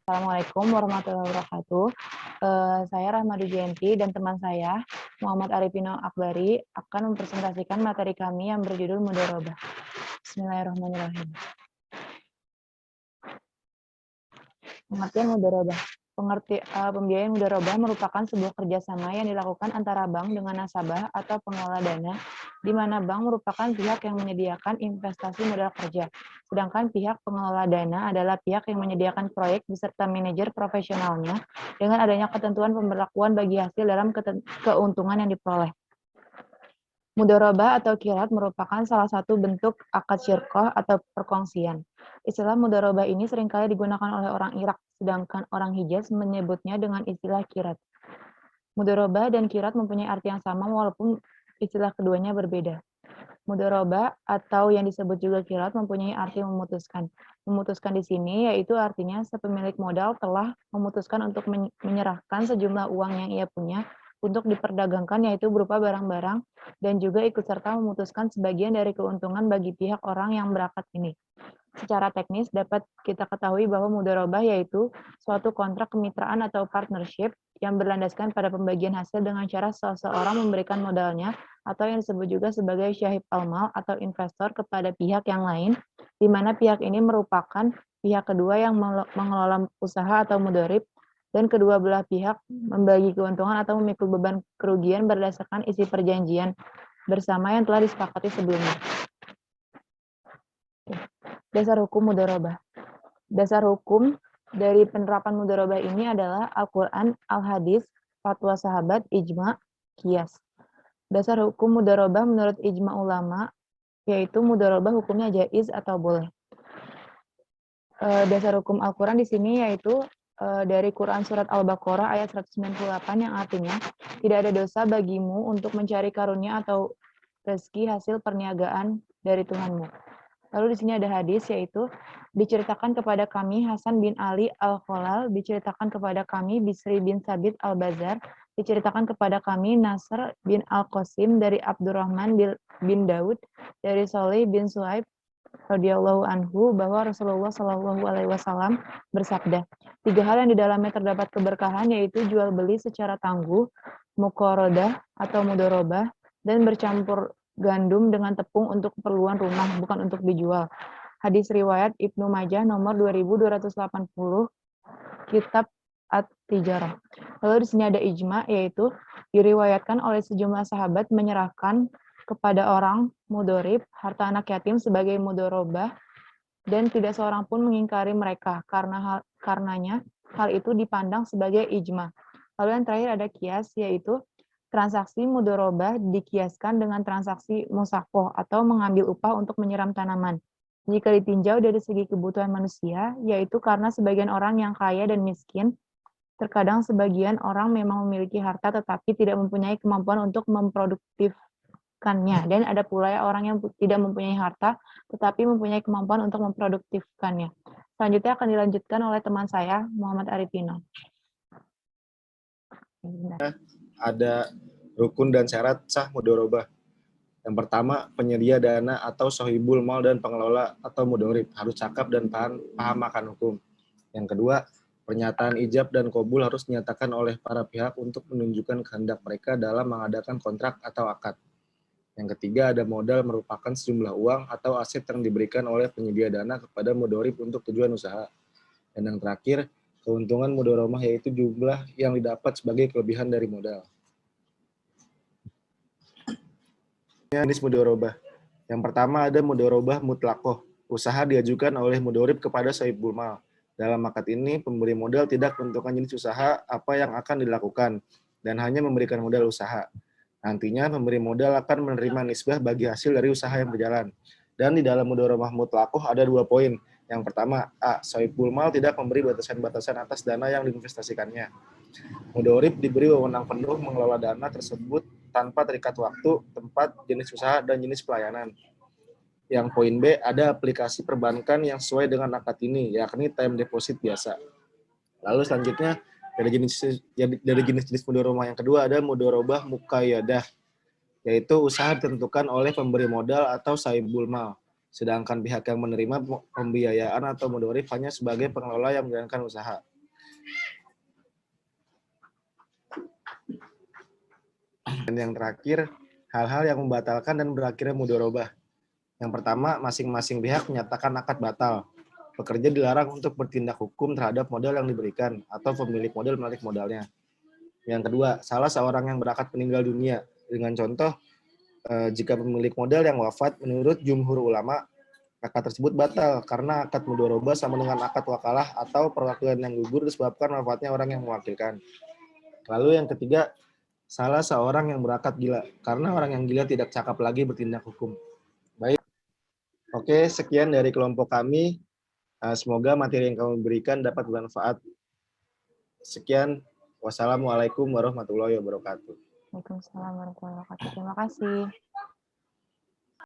Assalamualaikum warahmatullahi wabarakatuh. Saya Rahmadi Jenti dan teman saya, Muhammad Arifino Akbari, akan mempresentasikan materi kami yang berjudul Mudharabah. Bismillahirrahmanirrahim. Pengertian mudharabah. Pembiayaan mudharabah merupakan sebuah kerjasama yang dilakukan antara bank dengan nasabah atau pengelola dana, di mana bank merupakan pihak yang menyediakan investasi modal kerja, sedangkan pihak pengelola dana adalah pihak yang menyediakan proyek beserta manajer profesionalnya dengan adanya ketentuan pemberlakuan bagi hasil dalam keuntungan yang diperoleh. Mudharabah atau qirat merupakan salah satu bentuk akad syirkoh atau perkongsian. Istilah mudharabah ini seringkali digunakan oleh orang Irak, sedangkan orang Hijaz menyebutnya dengan istilah qirat. Mudharabah dan qirat mempunyai arti yang sama walaupun istilah keduanya berbeda. Mudharabah atau yang disebut juga qirat mempunyai arti memutuskan. Memutuskan di sini yaitu artinya sepemilik modal telah memutuskan untuk menyerahkan sejumlah uang yang ia punya untuk diperdagangkan, yaitu berupa barang-barang, dan juga ikut serta memutuskan sebagian dari keuntungan bagi pihak orang yang berakad ini. Secara teknis dapat kita ketahui bahwa mudharabah yaitu suatu kontrak kemitraan atau partnership yang berlandaskan pada pembagian hasil dengan cara seseorang memberikan modalnya atau yang disebut juga sebagai syahid al-mal atau investor kepada pihak yang lain, di mana pihak ini merupakan pihak kedua yang mengelola usaha atau mudharib, dan kedua belah pihak membagi keuntungan atau memikul beban kerugian berdasarkan isi perjanjian bersama yang telah disepakati sebelumnya. Dasar hukum mudharabah. Dasar hukum dari penerapan mudharabah ini adalah Al-Quran, Al-Hadis, fatwa sahabat, ijma, qiyas. Dasar hukum mudharabah menurut ijma ulama, yaitu mudharabah hukumnya jaiz atau boleh. Dasar hukum Al-Quran di sini yaitu dari Quran Surat Al-Baqarah ayat 198 yang artinya, tidak ada dosa bagimu untuk mencari karunia atau rezeki hasil perniagaan dari Tuhanmu. Lalu di sini ada hadis yaitu, diceritakan kepada kami Hasan bin Ali Al-Khalal, diceritakan kepada kami Bisri bin Sabit Al-Bazar, diceritakan kepada kami Nasr bin Al-Qasim dari Abdurrahman bin Daud, dari Solih bin Suhaib radhiyallahu anhu bahwa Rasulullah Shallallahu alaihi wasallam bersabda, 3 hal yang di dalamnya terdapat keberkahan yaitu jual beli secara tangguh, muqaradah atau mudharabah, dan bercampur gandum dengan tepung untuk keperluan rumah, bukan untuk dijual. Hadis riwayat Ibnu Majah nomor 2280, kitab At-Tijarah. Lalu di sini ada ijma, yaitu diriwayatkan oleh sejumlah sahabat menyerahkan kepada orang mudharib harta anak yatim sebagai mudharabah, dan tidak seorang pun mengingkari mereka karenanya hal itu dipandang sebagai ijma. Lalu yang terakhir ada kias, yaitu transaksi mudharabah dikiaskan dengan transaksi musaqah atau mengambil upah untuk menyiram tanaman. Jika ditinjau dari segi kebutuhan manusia, yaitu karena sebagian orang yang kaya dan miskin, terkadang sebagian orang memang memiliki harta tetapi tidak mempunyai kemampuan untuk memproduktifkannya, dan ada pula orang yang tidak mempunyai harta tetapi mempunyai kemampuan untuk memproduktifkannya. Selanjutnya akan dilanjutkan oleh teman saya, Muhammad Arifino. Ada rukun dan syarat sah mudharabah. Yang pertama, penyedia dana atau sohibul mal dan pengelola atau mudharib harus cakap dan paham akan hukum. Yang kedua, pernyataan ijab dan qabul harus dinyatakan oleh para pihak untuk menunjukkan kehendak mereka dalam mengadakan kontrak atau akad. Yang ketiga, ada modal merupakan sejumlah uang atau aset yang diberikan oleh penyedia dana kepada mudharib untuk tujuan usaha. Dan yang terakhir, keuntungan mudharabah yaitu jumlah yang didapat sebagai kelebihan dari modal. Jenis mudharabah. Yang pertama ada mudharabah mutlaqah. Usaha diajukan oleh mudharib kepada sahibul mal. Dalam akad ini, pemberi modal tidak menentukan jenis usaha apa yang akan dilakukan dan hanya memberikan modal usaha. Nantinya pemberi modal akan menerima nisbah bagi hasil dari usaha yang berjalan. Dan di dalam mudharabah mutlaqah ada 2 poin. Yang pertama, A. Sahibul mal tidak memberi batasan-batasan atas dana yang diinvestasikannya. Mudharib diberi wewenang penuh mengelola dana tersebut tanpa terikat waktu, tempat, jenis usaha, dan jenis pelayanan. Yang poin B, ada aplikasi perbankan yang sesuai dengan akad ini, yakni time deposit biasa. Lalu selanjutnya, dari jenis-jenis mudharabah yang kedua ada mudharabah muqayyadah, yaitu usaha ditentukan oleh pemberi modal atau sahibul mal. Sedangkan pihak yang menerima pembiayaan atau mudharib hanya sebagai pengelola yang menjalankan usaha. Dan yang terakhir, hal-hal yang membatalkan dan berakhirnya mudharabah. Yang pertama, masing-masing pihak menyatakan akad batal. Pekerja dilarang untuk bertindak hukum terhadap modal yang diberikan atau pemilik modal menarik modalnya. Yang kedua, salah seorang yang berakad meninggal dunia. Dengan contoh, jika pemilik modal yang wafat, menurut jumhur ulama, akad tersebut batal karena akad mudharabah sama dengan akad wakalah atau perwakilan yang gugur disebabkan wafatnya orang yang mewakilkan. Lalu yang ketiga, salah seorang yang berakad gila karena orang yang gila tidak cakap lagi bertindak hukum. Baik, oke, sekian dari kelompok kami. Semoga materi yang kami berikan dapat bermanfaat. Sekian, wassalamualaikum warahmatullahi wabarakatuh. Waalaikumsalam warahmatullahi wabarakatuh. Terima kasih.